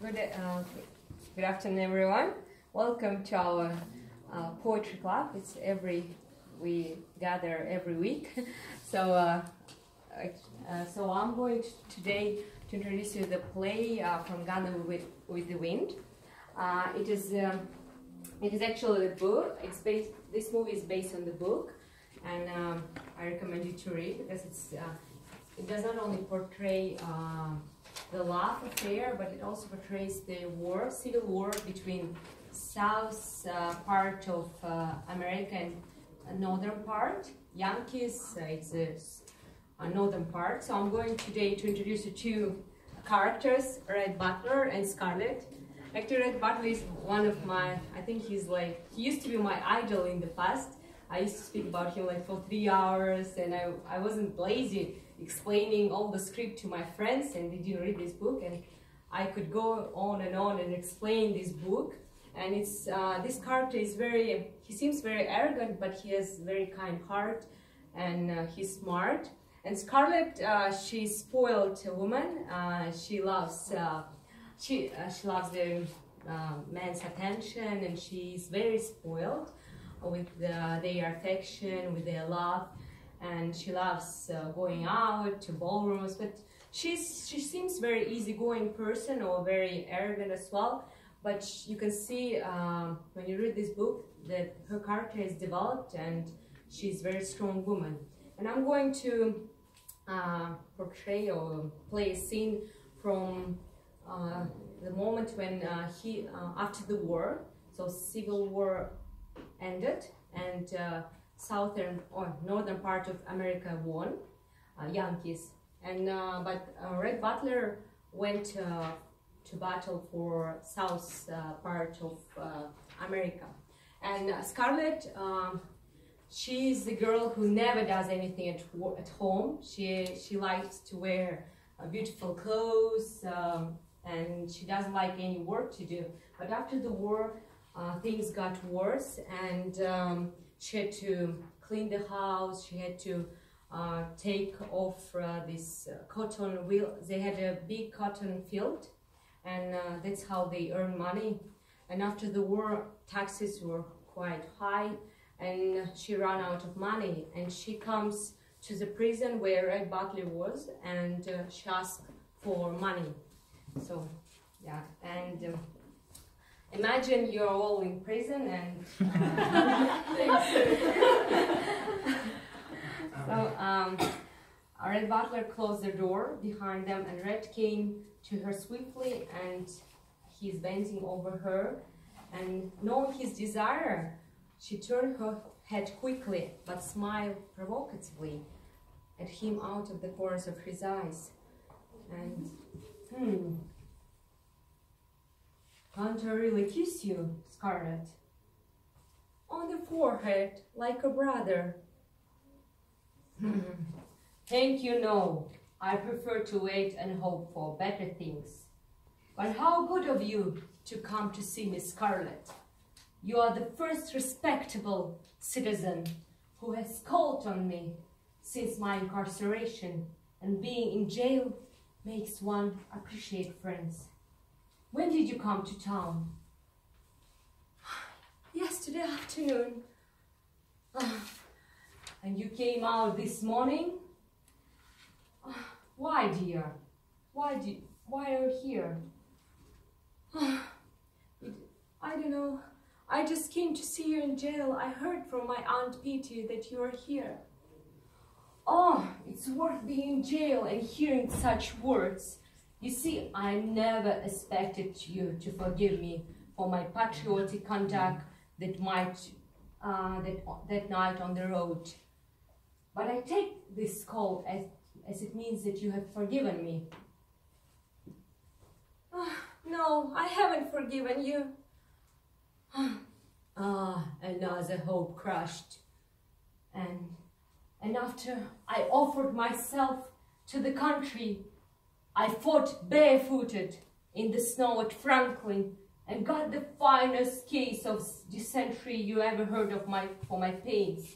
Good afternoon, everyone. Welcome to our poetry club. We gather every week. So I'm going today to introduce you the play from Ghana with the Wind. It is actually a book. This movie is based on the book, and I recommend you to read because it does not only portray the love affair, but it also portrays the civil war between south part of America and northern part. Yankees, it's a northern part. So I'm going today to introduce you two characters, Red Butler and Scarlett. Actually, Red Butler is one of my, I think he used to be my idol in the past. I used to speak about him like for 3 hours, and I wasn't lazy explaining all the script to my friends, and they didn't read this book, and I could go on and explain this book. And it's this character is he seems very arrogant, but he has very kind heart, and he's smart. And Scarlett, she's spoiled woman. She loves the man's attention, and she's very spoiled with their affection, with their love. And she loves going out to ballrooms, but she seems very easygoing person, or very arrogant as well. But you can see when you read this book that her character is developed, and she's a very strong woman. And I'm going to portray or play a scene from the moment when after the war, so civil war ended, and southern or northern part of America won, Yankees, and but Red Butler went to battle for south part of America, and Scarlett, she's the girl who never does anything at home. She likes to wear beautiful clothes, and she doesn't like any work to do. But after the war, things got worse, and she had to clean the house. She had to take off this cotton wheel. They had a big cotton field, and that's how they earn money. And after the war, taxes were quite high, and she ran out of money. And she comes to the prison where Red Butler was, and she asks for money. So, yeah, and imagine you're all in prison, and so Red Butler closed the door behind them, and Red came to her swiftly, and he's bending over her, and knowing his desire, she turned her head quickly, but smiled provocatively at him out of the corners of his eyes. And can't I really kiss you, Scarlett? On the forehead, like a brother. Thank you, no. I prefer to wait and hope for better things. But how good of you to come to see me, Scarlett. You are the first respectable citizen who has called on me since my incarceration, and being in jail makes one appreciate friends. When did you come to town? Yesterday afternoon. And you came out this morning? Why, dear? Why are you here? I don't know. I just came to see you in jail. I heard from my Aunt Petey that you are here. Oh, it's worth being in jail and hearing such words. You see, I never expected you to forgive me for my patriotic conduct that night on the road. But I take this call as it means that you have forgiven me. No, I haven't forgiven you. Another hope crushed. And after I offered myself to the country, I fought barefooted in the snow at Franklin and got the finest case of dysentery you ever heard of for my pains.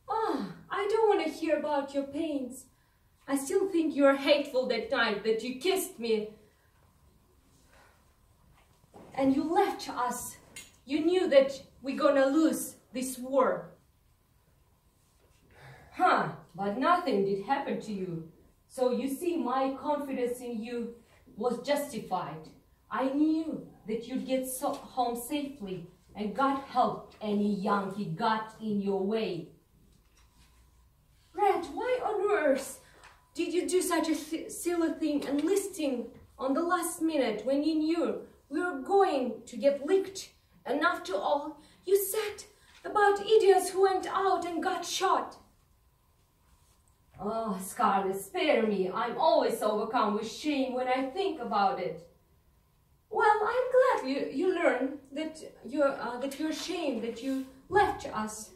I don't want to hear about your pains. I still think you are hateful that night that you kissed me. and you left us. You knew that we're gonna lose this war. Huh, but nothing did happen to you. So you see, my confidence in you was justified. I knew that you'd get home safely, and God help any Yankee got in your way. Red, why on earth did you do such a silly thing, enlisting on the last minute when you knew we were going to get licked? And after all, you said about idiots who went out and got shot. Oh, Scarlett, spare me. I'm always overcome with shame when I think about it. Well, I'm glad you learned that you're ashamed that you left us.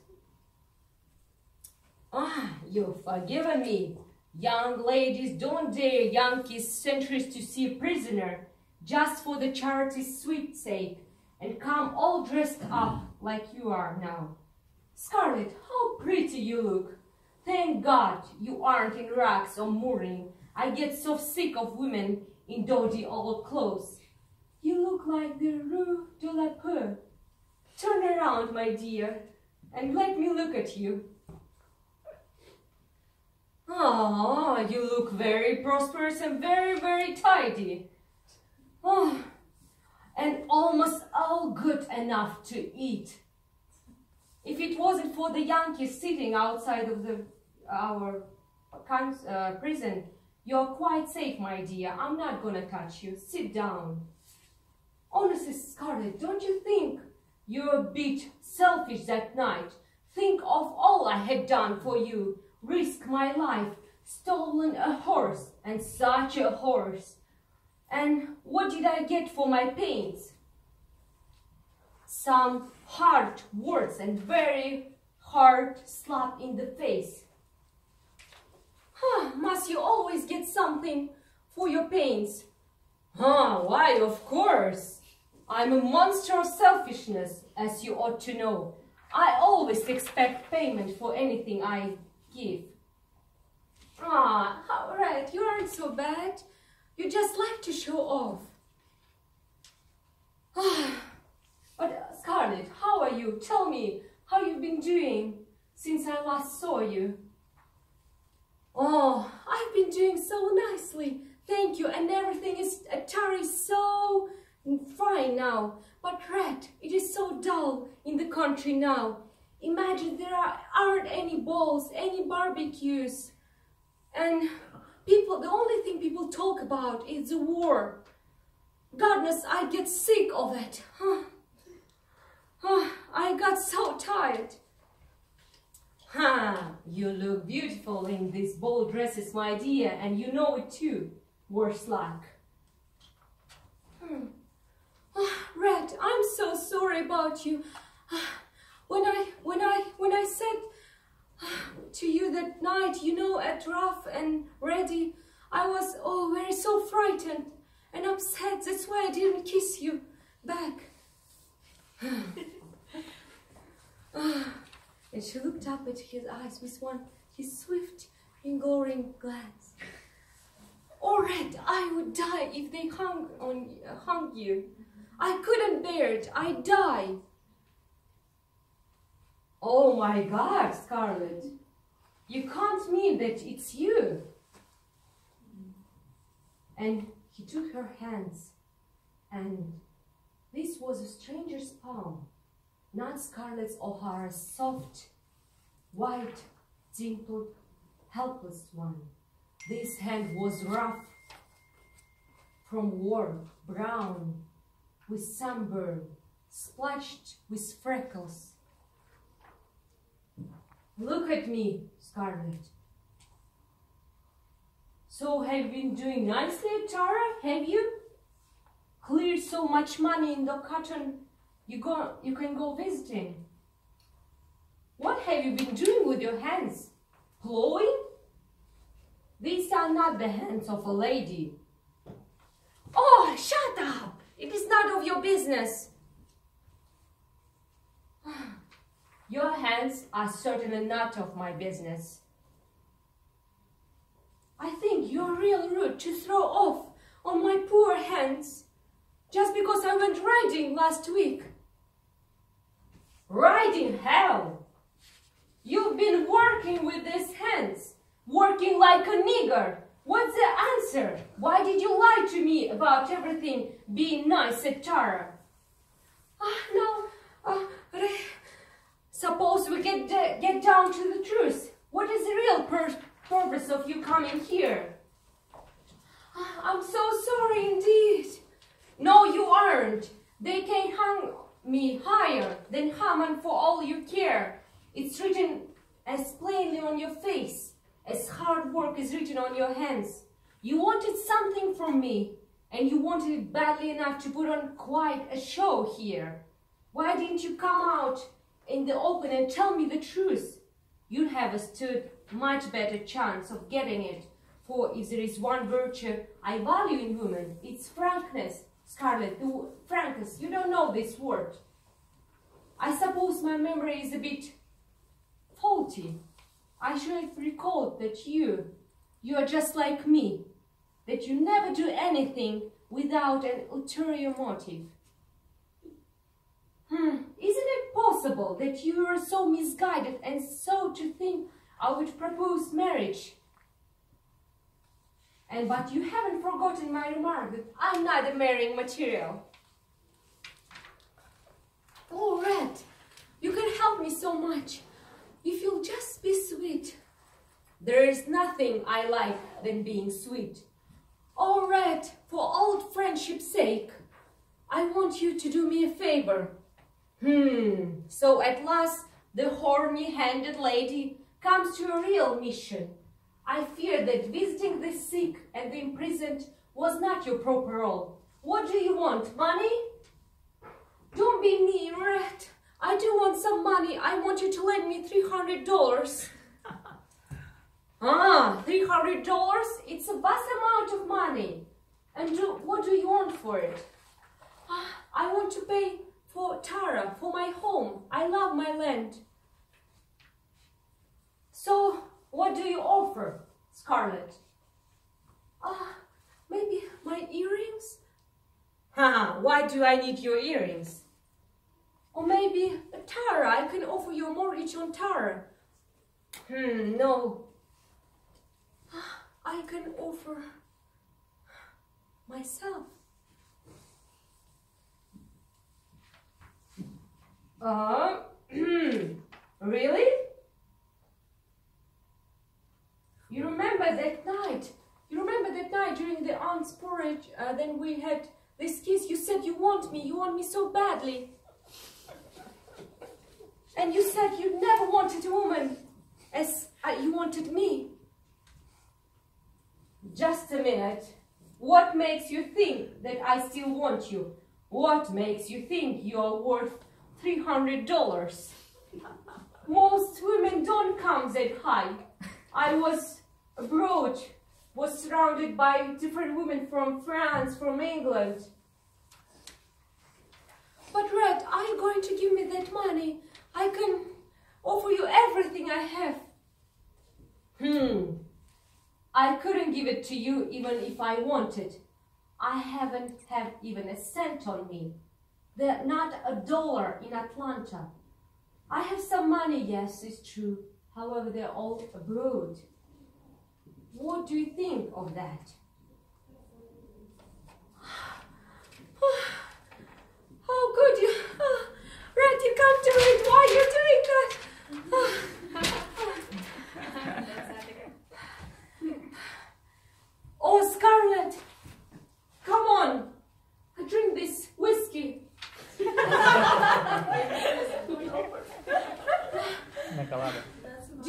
Ah, you've forgiven me. Young ladies don't dare Yankee sentries to see a prisoner just for the charity's sweepsake and come all dressed up like you are now. Scarlett, how pretty you look. Thank God you aren't in rags or mourning. I get so sick of women in dowdy old clothes. You look like the Rue de la Paix. Turn around, my dear, and let me look at you. Oh, you look very prosperous and very, very tidy. Oh, and almost all good enough to eat. If it wasn't for the Yankees sitting outside of our prison, you're quite safe, my dear. I'm not gonna touch you. Sit down. Honestly, Scarlett, don't you think you're a bit selfish that night? Think of all I had done for you. Risk my life, stolen a horse, and such a horse. And what did I get for my pains? Some hard words and very hard slap in the face. Huh, must you always get something for your pains? Huh, why, of course. I'm a monster of selfishness, as you ought to know. I always expect payment for anything I give. Ah, all right, you aren't so bad. You just like to show off. But Scarlett, how are you? Tell me how you've been doing since I last saw you. Oh, I've been doing so nicely, thank you, and everything is so fine now. But Red, it is so dull in the country now. Imagine there aren't any balls, any barbecues, and the only thing people talk about is the war. Goodness, I get sick of it. I got so tired. You look beautiful in these ball dresses, my dear, and you know it too, worse luck. Red, I'm so sorry about you. When I said to you that night, you know, at Rough and Ready, I was so frightened and upset. That's why I didn't kiss you back. And she looked up at his eyes with his swift and glowing glance. Oh, Red, I would die if they hung you. I couldn't bear it. I'd die. Oh my God, Scarlett. You can't mean that it's you. And he took her hands, and this was a stranger's palm, not Scarlett O'Hara's soft, white, dimpled, helpless one. This hand was rough from war, brown, with sunburn, splashed with freckles. Look at me, Scarlett. So have you been doing nicely at Tara, have you? Cleared so much money in the cotton, you can go visiting. What have you been doing with your hands? Plowing? These are not the hands of a lady. Oh, shut up! It is none of your business. Your hands are certainly not of my business. I think you're real rude to throw off on my poor hands. Just because I went riding last week. Riding? Hell! You've been working with these hands, working like a nigger. What's the answer? Why did you lie to me about everything being nice at Tara? No, but suppose we get down to the truth. What is the real purpose of you coming here? I'm so sorry indeed. No, you aren't. They can hang me higher than Haman for all you care. It's written as plainly on your face as hard work is written on your hands. You wanted something from me, and you wanted it badly enough to put on quite a show here. Why didn't you come out in the open and tell me the truth? You'd have stood much better chance of getting it. For if there is one virtue I value in women, it's frankness. Scarlett, the frankness, you don't know this word. I suppose my memory is a bit faulty. I should have recalled that you are just like me, that you never do anything without an ulterior motive. Isn't it possible that you are so misguided and so to think I would propose marriage? But you haven't forgotten my remark that I'm not a marrying material. Oh, Red, you can help me so much. If you'll just be sweet. There is nothing I like than being sweet. Oh, Red, for old friendship's sake, I want you to do me a favor. So at last the horny-handed lady comes to a real mission. I fear that visiting the sick and the imprisoned was not your proper role. What do you want, money? Don't be mean, Red. I do want some money. I want you to lend me $300. $300? It's a vast amount of money. And what do you want for it? I want to pay for Tara, for my home. I love my land. So, what do you offer, Scarlett? Maybe my earrings? Why do I need your earrings? Or maybe Tara, I can offer you a mortgage on Tara. No. I can offer myself. Really? You remember that night? You remember that night during the aunt's porridge? Then we had this kiss. You said you want me so badly. And you said you never wanted a woman as you wanted me. Just a minute. What makes you think that I still want you? What makes you think you are worth $300? Most women don't come that high. I was abroad, was surrounded by different women from France, from England. But Red, are you going to give me that money? I can offer you everything I have. I couldn't give it to you even if I wanted. I haven't have even a cent on me. There's not $1 in Atlanta. I have some money, yes, it's true. However, they're all abroad. What do you think of that? Oh, good, you, Red, you come to it. Why are you doing that? Oh, Scarlett, come on, drink this whiskey. Do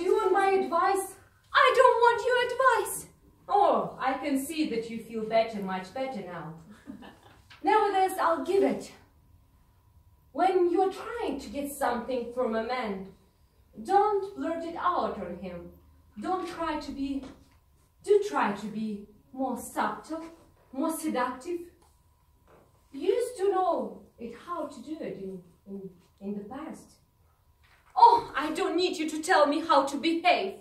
you want my advice? I don't want your advice. Oh, I can see that you feel better, much better now. Nevertheless, I'll give it. When you're trying to get something from a man, don't blurt it out on him. Do try to be more subtle, more seductive. You used to know how to do it in the past. Oh, I don't need you to tell me how to behave.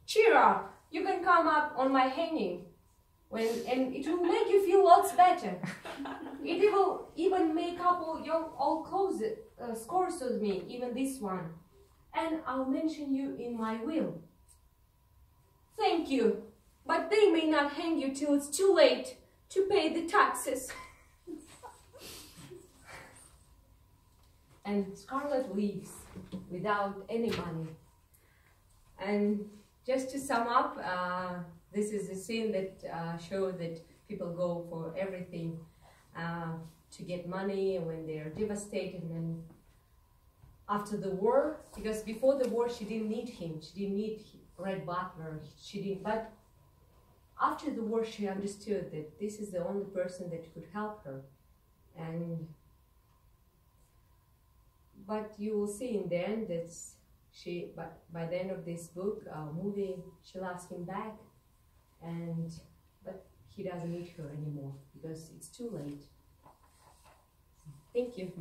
Cheer up, you can come up on my hanging. and it will make you feel lots better. It will even make up all your clothes scores with me, even this one. And I'll mention you in my will. Thank you, but they may not hang you till it's too late to pay the taxes. And Scarlett leaves without any money. And just to sum up, this is a scene that shows that people go for everything to get money when they're devastated. And after the war, because before the war she didn't need him, she didn't need Red Butler, she didn't. But after the war she understood that this is the only person that could help her. And but you will see in the end that by the end of this book, movie, she loves him back, but he doesn't need her anymore because it's too late. Thank you.